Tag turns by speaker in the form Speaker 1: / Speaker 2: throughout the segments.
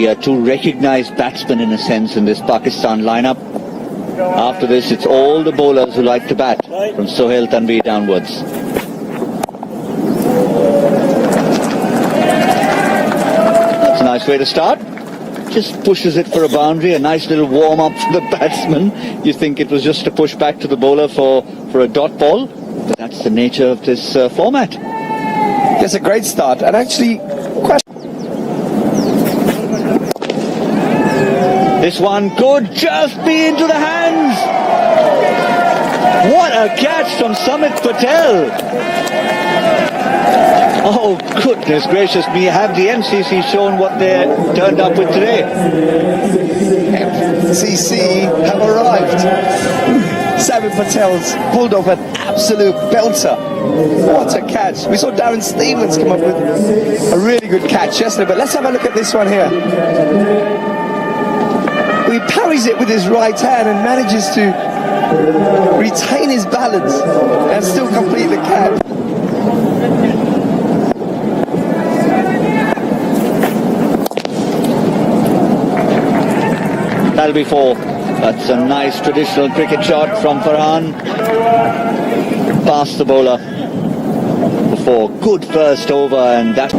Speaker 1: the two recognised batsmen in a sense in this Pakistan lineup. After this, it's all the bowlers who like to bat from Sohail Tanvir downwards. That's a nice way to start. Just pushes it for a boundary, a nice little warm-up for the batsman. You think it was just a push back to the bowler for a dot ball, but that's the nature of this format.
Speaker 2: It's a great start, and actually
Speaker 1: this one could just be into the hands. What a catch from Samit Patel. Oh, goodness gracious me. Have the MCC shown what they turned up with today?
Speaker 2: MCC have arrived. Samit Patel's pulled off an absolute belter. What a catch. We saw Darren Stevens come up with a really good catch yesterday, but let's have a look at this one here. He parries it with his right hand and manages to retain his balance and still complete the catch.
Speaker 1: That'll be 4. That's a nice traditional cricket shot from Farhan. Past the bowler for 4. Good first over, and that.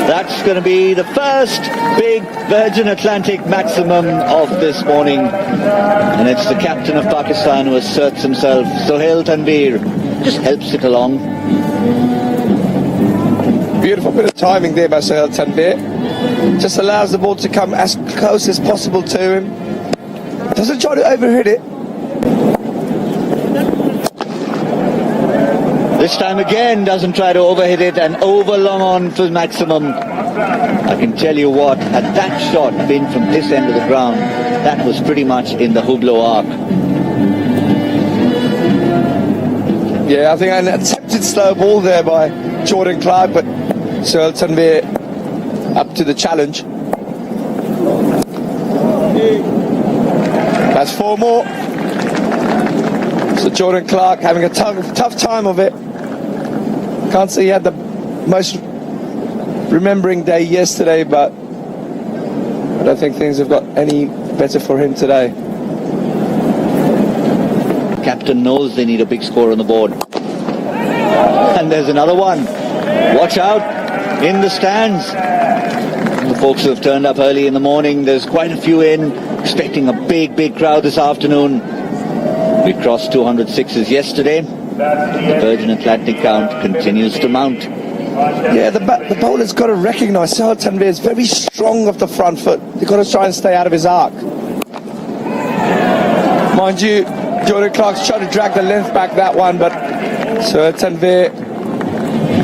Speaker 1: That's going to be the first big Virgin Atlantic maximum of this morning. And it's the captain of Pakistan who asserts himself. Sohail Tanvir just helps it along.
Speaker 2: Beautiful bit of timing there by Sohail Tanvir. Just allows the ball to come as close as possible to him. Doesn't try to overhit it.
Speaker 1: This time again doesn't try to overhit it and over long on for maximum. I can tell you what, had that shot been from this end of the ground, that was pretty much in the Hublot arc.
Speaker 2: Yeah, I think an attempted slow ball there by Jordan Clark, but Sohail Tanvir up to the challenge. That's 4 more. So Jordan Clark having a tough time of it. Can't say he had the most remembering day yesterday, but I don't think things have got any better for him today.
Speaker 1: Captain knows they need a big score on the board. And there's another one. Watch out in the stands. The folks who have turned up early in the morning, there's quite a few in, expecting a big crowd this afternoon. We crossed 206s yesterday. The Virgin Atlantic count continues to mount.
Speaker 2: Yeah, the bowler's got to recognise Sohail Tanvir is very strong off the front foot. They've got to try and stay out of his arc. Mind you, Jordan Clark's trying to drag the length back that one, but Sohail Tanvir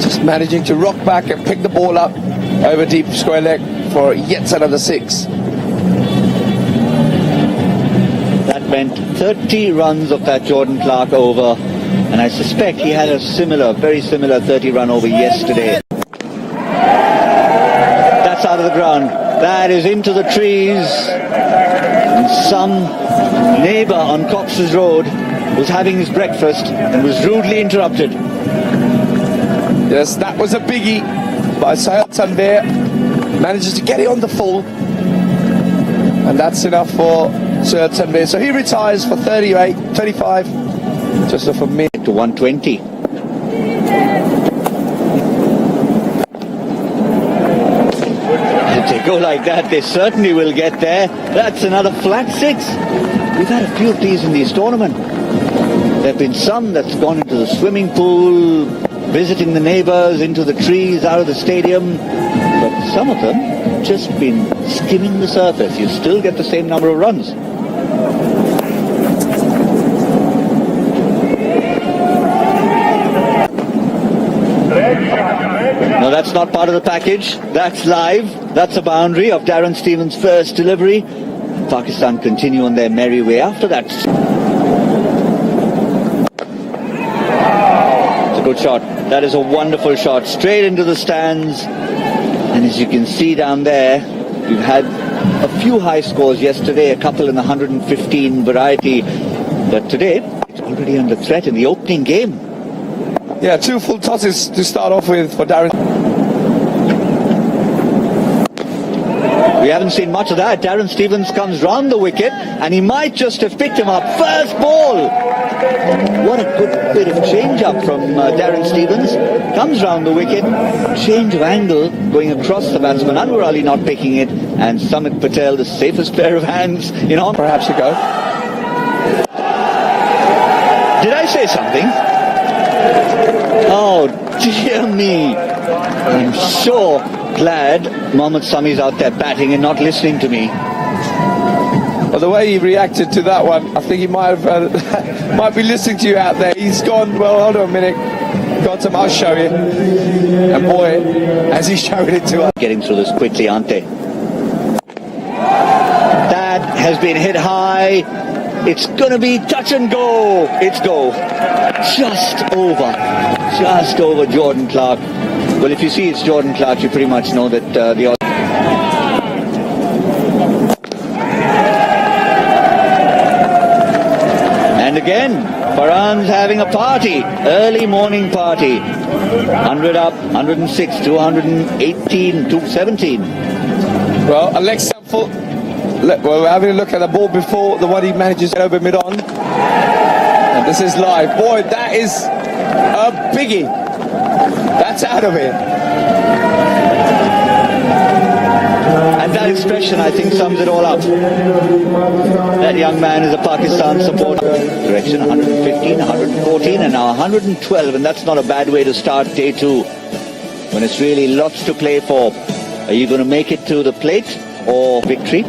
Speaker 2: just managing to rock back and pick the ball up over deep square leg for yet another 6.
Speaker 1: That meant 30 runs of that Jordan Clark over, and I suspect he had a very similar 30-run over yesterday. That's out of the ground. That is into the trees. And some neighbour on Cox's Road was having his breakfast and was rudely interrupted.
Speaker 2: Yes, that was a biggie by Sohail Tanvir. Manages to get it on the full. And that's enough for Sohail Tanvir. So he retires for 35, just off a minute.
Speaker 1: To 120. If they go like that, they certainly will get there. That's another flat 6. We've had a few of these in this tournament. There have been some that's gone into the swimming pool, visiting the neighbours, into the trees, out of the stadium. But some of them just been skimming the surface. You still get the same number of runs. No, that's not part of the package. That's live. That's a boundary of Darren Stevens' first delivery. Pakistan continue on their merry way after that. It's a good shot. That is a wonderful shot. Straight into the stands. And as you can see down there, we've had a few high scores yesterday, a couple in the 115 variety. But today, it's already under threat in the opening game.
Speaker 2: Yeah, 2 full tosses to start off with for Darren.
Speaker 1: We haven't seen much of that. Darren Stevens comes round the wicket and he might just have picked him up. First ball! What a good bit of change-up from Darren Stevens. Comes round the wicket, change of angle, going across the batsman. Anwar Ali not picking it, and Samit Patel, the safest pair of hands, you know.
Speaker 2: Perhaps a go.
Speaker 1: Did I say something? Oh, dear me. I'm so glad Mohammad Sami's out there batting and not listening to me.
Speaker 2: Well, the way he reacted to that one, I think he might have might be listening to you out there. He's gone, well, hold on a minute. Got some, I'll show you. And boy, as he's showing it to us.
Speaker 1: Getting through this quickly, aren't they? That has been hit high. It's going to be touch and go. It's go. Just over Jordan Clark. Well, if you see it's Jordan Clark, you pretty much know that the... And again, Farhan's having a party, early morning party. 100 up, 106, 218, 217.
Speaker 2: Well, Alex Sample, we're having a look at the ball before the one he manages to over mid-on. And this is live. Boy, that is a biggie. That's out of it. And that expression, I think, sums it all up. That young man is a Pakistan supporter. Direction 115, 114, and now 112. And that's not a bad way to start day 2. When it's really lots to play for. Are you going to make it to the plate or victory?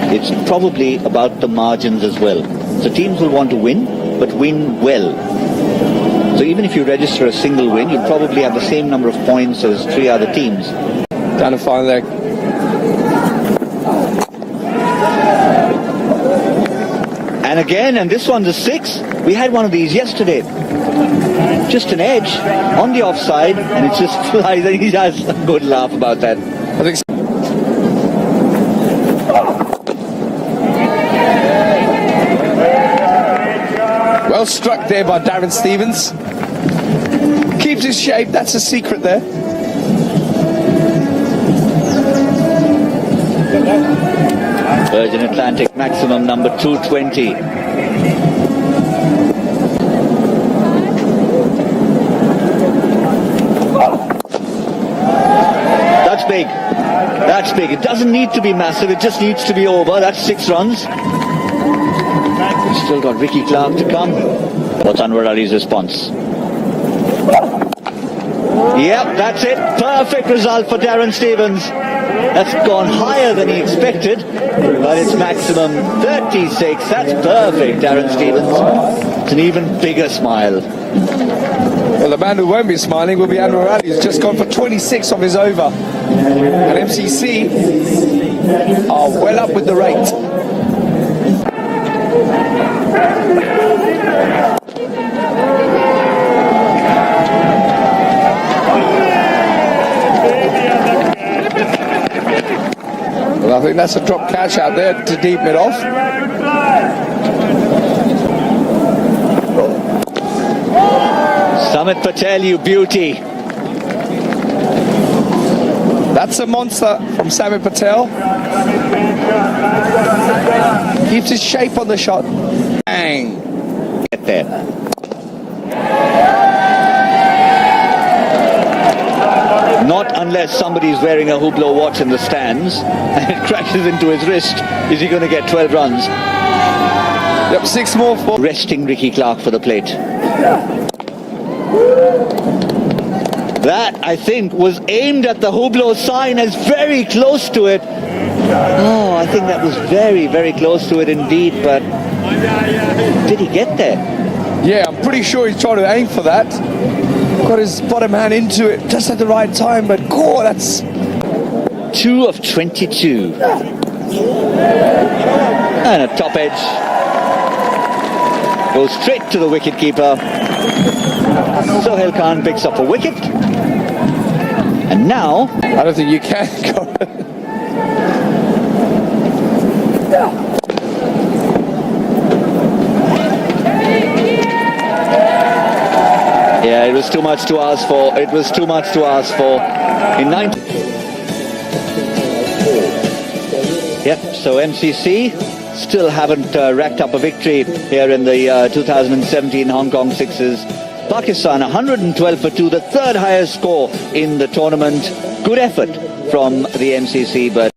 Speaker 2: It's probably about the margins as well. So teams will want to win, but win well. So even if you register a single win, you'll probably have the same number of points as 3 other teams. Down to final leg.
Speaker 1: And again, and this one's a 6. We had one of these yesterday. Just an edge on the offside, and it just flies. And he has a good laugh about that.
Speaker 2: I think so. Well struck there by Darren Stevens. Keeps his shape, that's a secret there.
Speaker 1: Virgin Atlantic maximum number 220. That's big. That's big. It doesn't need to be massive, it just needs to be over. That's 6 runs. We've still got Ricky Clark to come. What's Anwar Ali's response? Yep, that's it. Perfect result for Darren Stevens. That's gone higher than he expected, but it's maximum 36. That's perfect, Darren Stevens. It's an even bigger smile.
Speaker 2: Well, the man who won't be smiling will be Anwar Ali. He's just gone for 26 of his over. And MCC are well up with the rate. Well, I think that's a drop catch out there to deep it off.
Speaker 1: Samit Patel, you beauty.
Speaker 2: That's a monster from Samit Patel. Keeps his shape on the shot. Bang.
Speaker 1: Get there. Not unless somebody's wearing a Hublot watch in the stands and it crashes into his wrist. Is he going to get 12 runs?
Speaker 2: Yep, 6 more for...
Speaker 1: Resting Ricky Clark for the plate. That, I think, was aimed at the Hublot sign as very close to it. Oh, I think that was very, very close to it indeed, but did he get there?
Speaker 2: Yeah, I'm pretty sure he's trying to aim for that. Got his bottom hand into it just at the right time, but God, that's...
Speaker 1: 2 of 22. And a top edge. Goes straight to the wicketkeeper. Sohail Khan picks up a wicket. And now...
Speaker 2: I don't think you can go...
Speaker 1: Yeah, It was too much to ask for. It was too much to ask for. In 19... Yep, so MCC still haven't racked up a victory here in the 2017 Hong Kong Sixes. Pakistan 112 for 2, the third highest score in the tournament. Good effort from the MCC, but